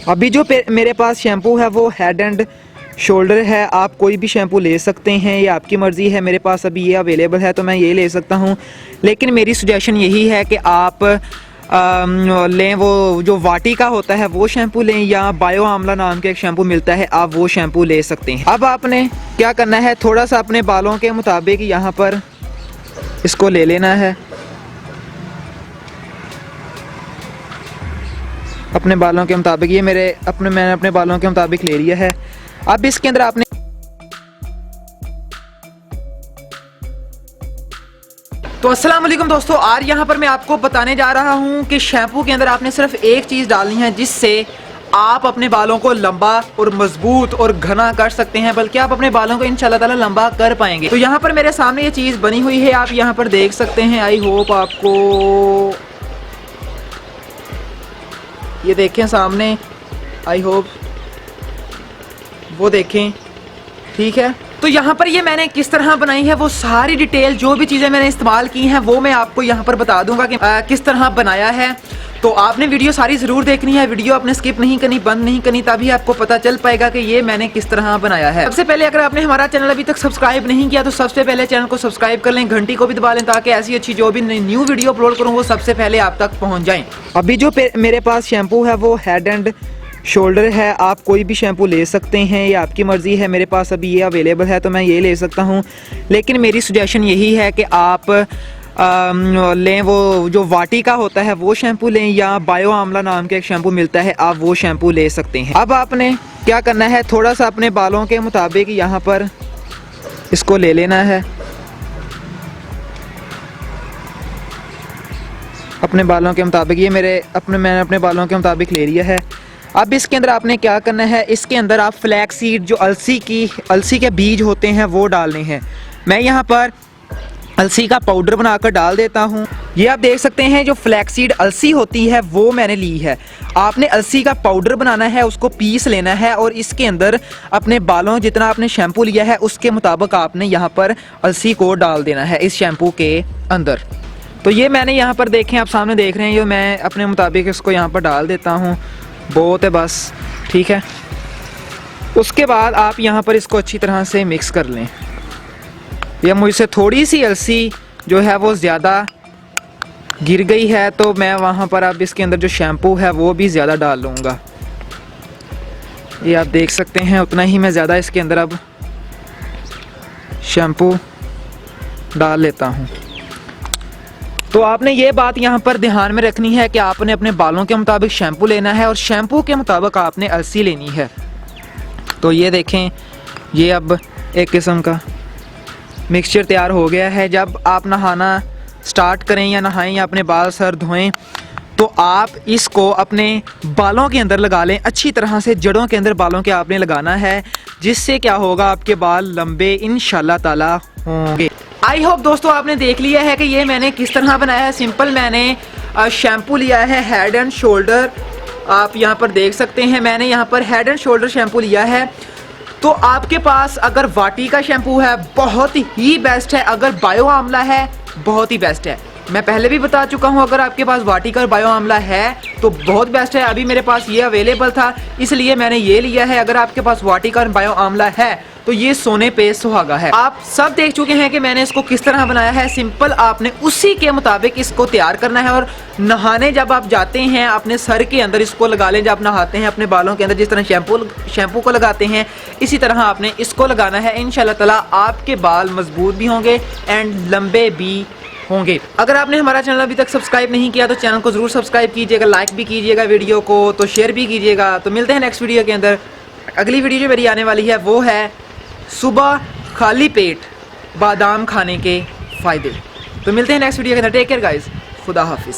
अभी जो मेरे पास शैम्पू है वो हेड एंड शोल्डर है। आप कोई भी शैम्पू ले सकते हैं, ये आपकी मर्ज़ी है। मेरे पास अभी ये अवेलेबल है तो मैं ये ले सकता हूँ, लेकिन मेरी सजेशन यही है कि आप लें वो जो वाटी का होता है वो शैम्पू लें, या बायो आमला नाम का एक शैम्पू मिलता है, आप वो शैम्पू ले सकते हैं। अब आपने क्या करना है, थोड़ा सा अपने बालों के मुताबिक यहाँ पर इसको ले लेना है। अपने बालों के मुताबिक ये मैंने अपने बालों के मुताबिक ले लिया है। अब इसके अंदर आपने तो अस्सलाम वालेकुम दोस्तों, आज यहाँ पर मैं आपको बताने जा रहा हूँ कि शैम्पू के अंदर आपने सिर्फ एक चीज़ डालनी है जिससे आप अपने बालों को लंबा और मजबूत और घना कर सकते हैं, बल्कि आप अपने बालों को इंशाल्लाह ताला लंबा कर पाएंगे। तो यहाँ पर मेरे सामने ये चीज़ बनी हुई है, आप यहाँ पर देख सकते हैं। आई होप आपको ये देखें सामने, आई होप वो देखें, ठीक है। तो यहाँ पर ये मैंने किस तरह बनाई है वो सारी डिटेल, जो भी चीज़ें मैंने इस्तेमाल की हैं वो मैं आपको यहाँ पर बता दूंगा कि किस तरह बनाया है। तो आपने वीडियो सारी ज़रूर देखनी है, वीडियो आपने स्किप नहीं करनी, बंद नहीं करनी, तभी आपको पता चल पाएगा कि ये मैंने किस तरह बनाया है। सबसे पहले अगर आपने हमारा चैनल अभी तक सब्सक्राइब नहीं किया तो सबसे पहले चैनल को सब्सक्राइब कर लें, घंटी को भी दबा लें, ताकि ऐसी अच्छी जो भी न्यू वीडियो अपलोड करूँ वो सबसे पहले आप तक पहुँच जाए। अभी जो मेरे पास शैम्पू है वो हेड एंड शोल्डर है। आप कोई भी शैम्पू ले सकते हैं, ये आपकी मर्ज़ी है। मेरे पास अभी ये अवेलेबल है तो मैं ये ले सकता हूँ, लेकिन मेरी सजेशन यही है कि आप लें वो जो वाटी का होता है वो शैम्पू लें, या बायो आमला नाम का एक शैम्पू मिलता है, आप वो शैम्पू ले सकते हैं। अब आपने क्या करना है, थोड़ा सा अपने बालों के मुताबिक यहाँ पर इसको ले लेना है। अपने बालों के मुताबिक ये मैंने अपने बालों के मुताबिक ले लिया है। अब इसके अंदर आपने क्या करना है, इसके अंदर आप फ्लैक्स सीड जो अलसी के बीज होते हैं वो डालने हैं। मैं यहाँ पर अलसी का पाउडर बनाकर डाल देता हूँ। ये आप देख सकते हैं, जो फ्लैक्सीड अलसी होती है वो मैंने ली है। आपने अलसी का पाउडर बनाना है, उसको पीस लेना है, और इसके अंदर अपने बालों जितना आपने शैम्पू लिया है उसके मुताबिक आपने यहाँ पर अलसी को डाल देना है इस शैम्पू के अंदर। तो ये मैंने यहाँ पर देखें, आप सामने देख रहे हैं, ये मैं अपने मुताबिक इसको यहाँ पर डाल देता हूँ। बहुत है बस, ठीक है। उसके बाद आप यहाँ पर इसको अच्छी तरह से मिक्स कर लें। यह मुझसे थोड़ी सी अलसी जो है वो ज़्यादा गिर गई है, तो मैं वहाँ पर अब इसके अंदर जो शैम्पू है वो भी ज़्यादा डाल लूँगा। ये आप देख सकते हैं, उतना ही मैं ज़्यादा इसके अंदर अब शैम्पू डाल लेता हूँ। तो आपने ये बात यहाँ पर ध्यान में रखनी है कि आपने अपने बालों के मुताबिक शैम्पू लेना है और शैम्पू के मुताबिक आपने अलसी लेनी है। तो ये देखें, ये अब एक किस्म का मिक्सचर तैयार हो गया है। जब आप नहाना स्टार्ट करें या नहाएं या अपने बाल सर धोएं, तो आप इसको अपने बालों के अंदर लगा लें अच्छी तरह से। जड़ों के अंदर बालों के आपने लगाना है, जिससे क्या होगा, आपके बाल लंबे इंशाल्लाह ताला होंगे। आई होप दोस्तों आपने देख लिया है कि ये मैंने किस तरह बनाया है। सिंपल मैंने शैम्पू लिया है हेड एंड शोल्डर, आप यहाँ पर देख सकते हैं। मैंने यहाँ पर हेड एंड शोल्डर शैम्पू लिया है। तो आपके पास अगर वाटी का शैम्पू है बहुत ही बेस्ट है, अगर बायो आमला है बहुत ही बेस्ट है। मैं पहले भी बता चुका हूँ, अगर आपके पास वाटी का और बायो आमला है तो बहुत बेस्ट है। अभी मेरे पास ये अवेलेबल था इसलिए मैंने ये लिया है। अगर आपके पास वाटी का और बायो आमला है तो ये सोने पे सुहागा है। आप सब देख चुके हैं कि मैंने इसको किस तरह बनाया है। सिंपल आपने उसी के मुताबिक इसको तैयार करना है, और नहाने जब आप जाते हैं अपने सर के अंदर इसको लगा लें। जब नहाते हैं अपने बालों के अंदर जिस तरह शैम्पू को लगाते हैं इसी तरह आपने इसको लगाना है। इंशाल्लाह ताला आपके बाल मजबूत भी होंगे एंड लंबे भी होंगे। अगर आपने हमारा चैनल अभी तक सब्सक्राइब नहीं किया तो चैनल को ज़रूर सब्सक्राइब कीजिएगा, लाइक भी कीजिएगा वीडियो को, तो शेयर भी कीजिएगा। तो मिलते हैं नेक्स्ट वीडियो के अंदर। अगली वीडियो जो मेरी आने वाली है वो है सुबह खाली पेट बादाम खाने के फ़ायदे। तो मिलते हैं नेक्स्ट वीडियो के अंदर। टेक केयर गाइस, खुदा हाफिज़।